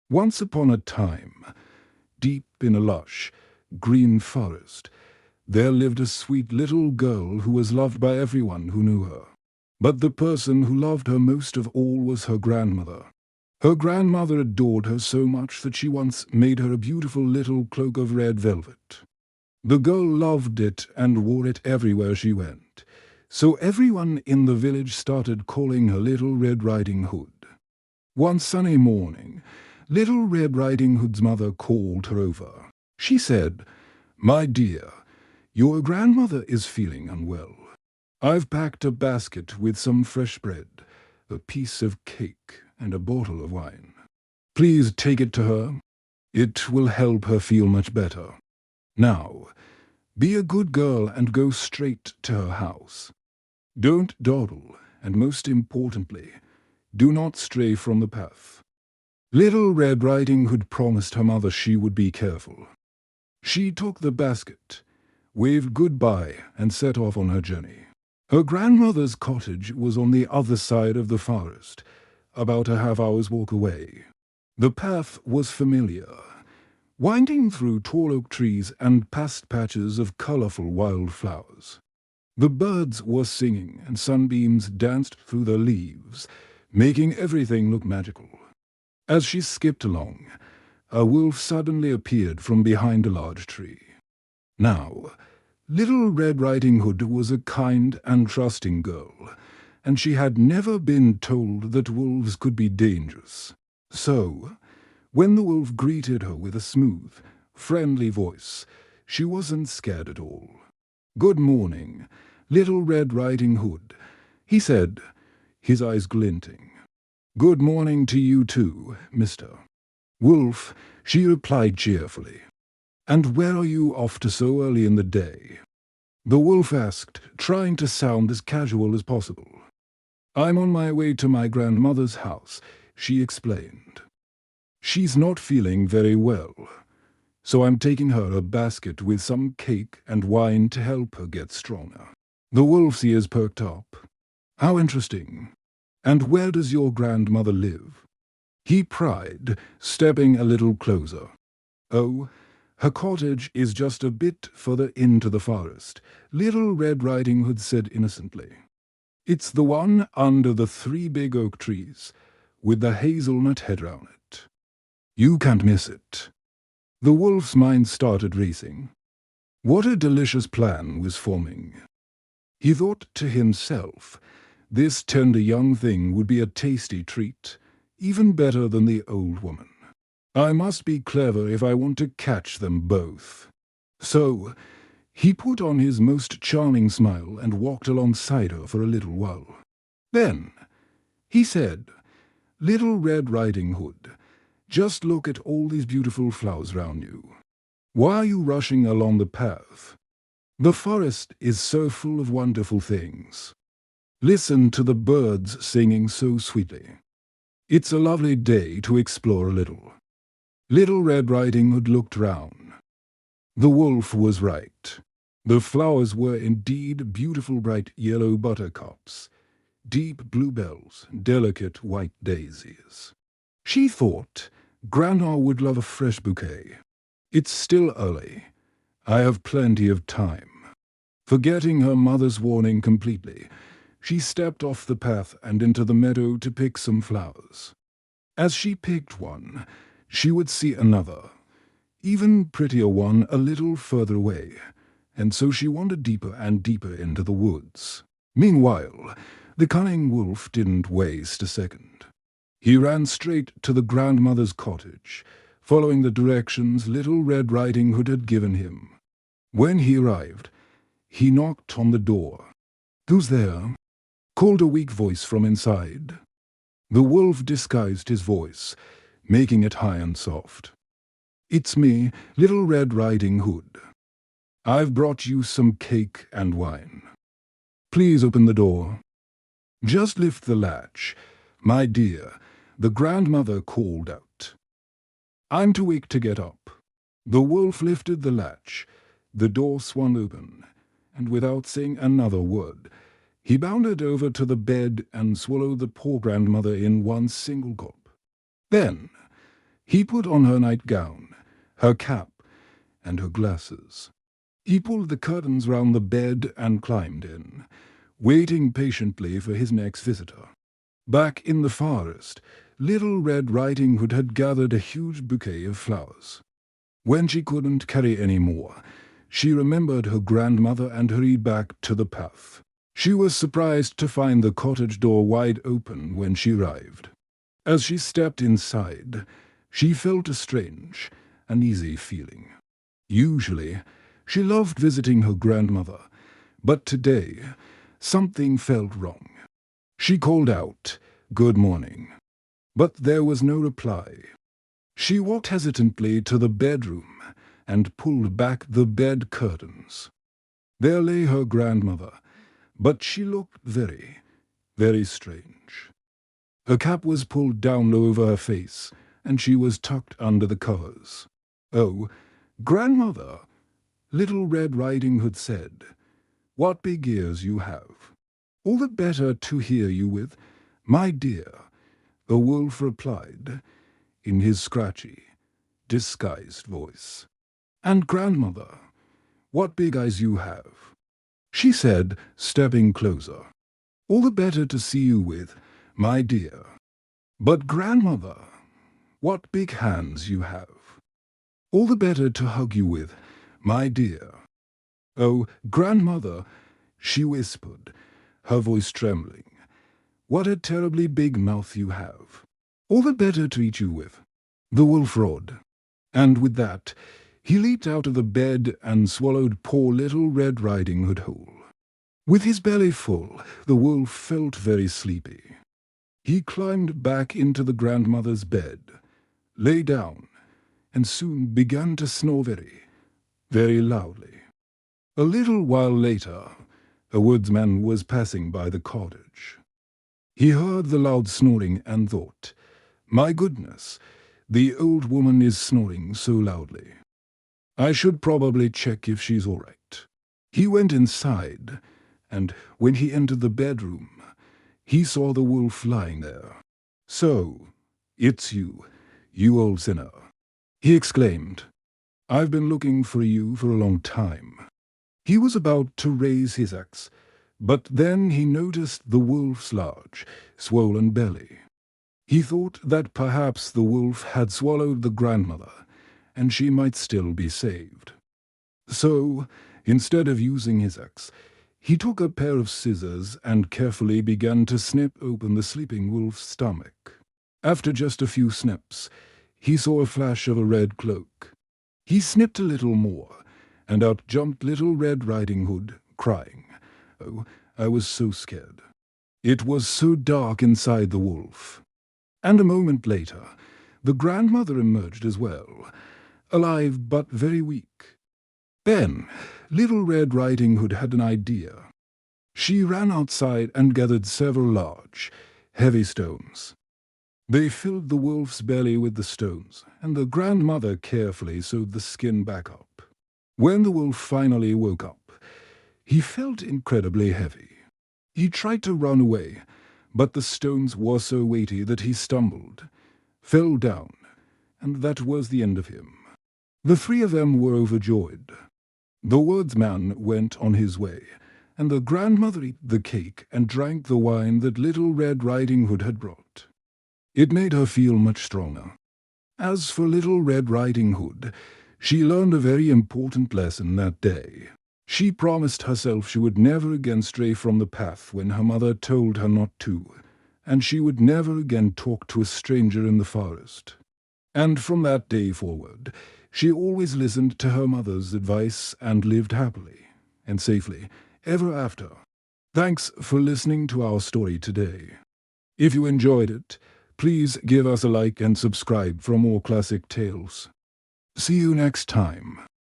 Once upon a time, deep in a lush, green forest, there lived a sweet little girl who was loved by everyone who knew her. But the person who loved her most of all was her grandmother. Her grandmother adored her so much that she once made her a beautiful little cloak of red velvet. The girl loved it and wore it everywhere she went, so everyone in the village started calling her Little Red Riding Hood. One sunny morning, Little Red Riding Hood's mother called her over. She said, "My dear, your grandmother is feeling unwell. I've packed a basket with some fresh bread, a piece of cake, and a bottle of wine. Please take it to her. It will help her feel much better. Now, be a good girl and go straight to her house. Don't dawdle, and most importantly, do not stray from the path." Little Red Riding Hood promised her mother she would be careful. She took the basket, waved goodbye, and set off on her journey. Her grandmother's cottage was on the other side of the forest, about a half-hour's walk away. The path was familiar, winding through tall oak trees and past patches of colorful wild flowers. The birds were singing, and sunbeams danced through the leaves, making everything look magical. As she skipped along, a wolf suddenly appeared from behind a large tree. Now, Little Red Riding Hood was a kind and trusting girl, and she had never been told that wolves could be dangerous. So, when the wolf greeted her with a smooth, friendly voice, she wasn't scared at all. "Good morning, Little Red Riding Hood," he said, his eyes glinting. "Good morning to you too, Mr. Wolf," she replied cheerfully. "And where are you off to so early in the day?" The wolf asked, trying to sound as casual as possible. "I'm on my way to my grandmother's house," she explained. "She's not feeling very well, so I'm taking her a basket with some cake and wine to help her get stronger." The wolf's ears perked up. "How interesting. And where does your grandmother live?" he pried, stepping a little closer. "Oh, her cottage is just a bit further into the forest," Little Red Riding Hood said innocently. "It's the one under the 3 big oak trees, with the hazelnut head round it. You can't miss it." The wolf's mind started racing. What a delicious plan was forming. He thought to himself, this tender young thing would be a tasty treat, even better than the old woman. I must be clever if I want to catch them both. So he put on his most charming smile and walked alongside her for a little while. Then he said, "Little Red Riding Hood, just look at all these beautiful flowers round you. Why are you rushing along the path? The forest is so full of wonderful things. Listen to the birds singing so sweetly. It's a lovely day to explore a little." Little Red Riding Hood looked round. The wolf was right. The flowers were indeed beautiful bright yellow buttercups, deep bluebells, delicate white daisies. She thought Grandma would love a fresh bouquet. It's still early. I have plenty of time. Forgetting her mother's warning completely, she stepped off the path and into the meadow to pick some flowers. As she picked one, she would see another, even prettier one a little further away, and so she wandered deeper and deeper into the woods. Meanwhile, the cunning wolf didn't waste a second. He ran straight to the grandmother's cottage, following the directions Little Red Riding Hood had given him. When he arrived, he knocked on the door. "Who's there?" called a weak voice from inside. The wolf disguised his voice, making it high and soft. "It's me, Little Red Riding Hood. I've brought you some cake and wine. Please open the door." "Just lift the latch, my dear," the grandmother called out. "I'm too weak to get up." The wolf lifted the latch, the door swung open, and without saying another word, he bounded over to the bed and swallowed the poor grandmother in one single gulp. Then He put on her nightgown, her cap, and her glasses. He pulled the curtains round the bed and climbed in, waiting patiently for his next visitor. Back in the forest, Little Red Riding Hood had gathered a huge bouquet of flowers. When she couldn't carry any more, she remembered her grandmother and hurried back to the path. She was surprised to find the cottage door wide open when she arrived. As she stepped inside, she felt a strange, uneasy feeling. Usually, she loved visiting her grandmother, but today, something felt wrong. She called out, "Good morning," but there was no reply. She walked hesitantly to the bedroom and pulled back the bed curtains. There lay her grandmother, but she looked very, very strange. Her cap was pulled down low over her face, and she was tucked under the covers. "Oh, grandmother," Little Red Riding Hood said, "what big ears you have! All the better to hear you with, my dear," the wolf replied, in his scratchy, disguised voice. "And grandmother, what big eyes you have," she said, stepping closer. "All the better to see you with, my dear. But grandmother, what big hands you have. All the better to hug you with, my dear." "Oh, grandmother," she whispered, her voice trembling, "what a terribly big mouth you have. All the better to eat you with." The wolf roared, and with that, he leaped out of the bed and swallowed poor Little Red Riding Hood whole. With his belly full, the wolf felt very sleepy. He climbed back into the grandmother's bed, lay down, and soon began to snore very, very loudly. A little while later, a woodsman was passing by the cottage. He heard the loud snoring and thought, "My goodness, the old woman is snoring so loudly. I should probably check if she's all right." He went inside, and when he entered the bedroom, he saw the wolf lying there. "So, it's you, you old sinner," he exclaimed. "I've been looking for you for a long time." He was about to raise his axe, but then he noticed the wolf's large, swollen belly. He thought that perhaps the wolf had swallowed the grandmother, and she might still be saved. So, instead of using his axe, he took a pair of scissors and carefully began to snip open the sleeping wolf's stomach. After just a few snips, he saw a flash of a red cloak. He snipped a little more, and out jumped Little Red Riding Hood, crying, "Oh, I was so scared." It was so dark inside the wolf. And a moment later, the grandmother emerged as well, alive but very weak. Then, Little Red Riding Hood had an idea. She ran outside and gathered several large, heavy stones. They filled the wolf's belly with the stones, and the grandmother carefully sewed the skin back up. When the wolf finally woke up, he felt incredibly heavy. He tried to run away, but the stones were so weighty that he stumbled, fell down, and that was the end of him. The three of them were overjoyed. The woodsman went on his way, and the grandmother ate the cake and drank the wine that Little Red Riding Hood had brought. It made her feel much stronger. As for Little Red Riding Hood, she learned a very important lesson that day. She promised herself she would never again stray from the path when her mother told her not to, and she would never again talk to a stranger in the forest. And from that day forward, she always listened to her mother's advice and lived happily and safely ever after. Thanks for listening to our story today. If you enjoyed it, please give us a like and subscribe for more classic tales. See you next time.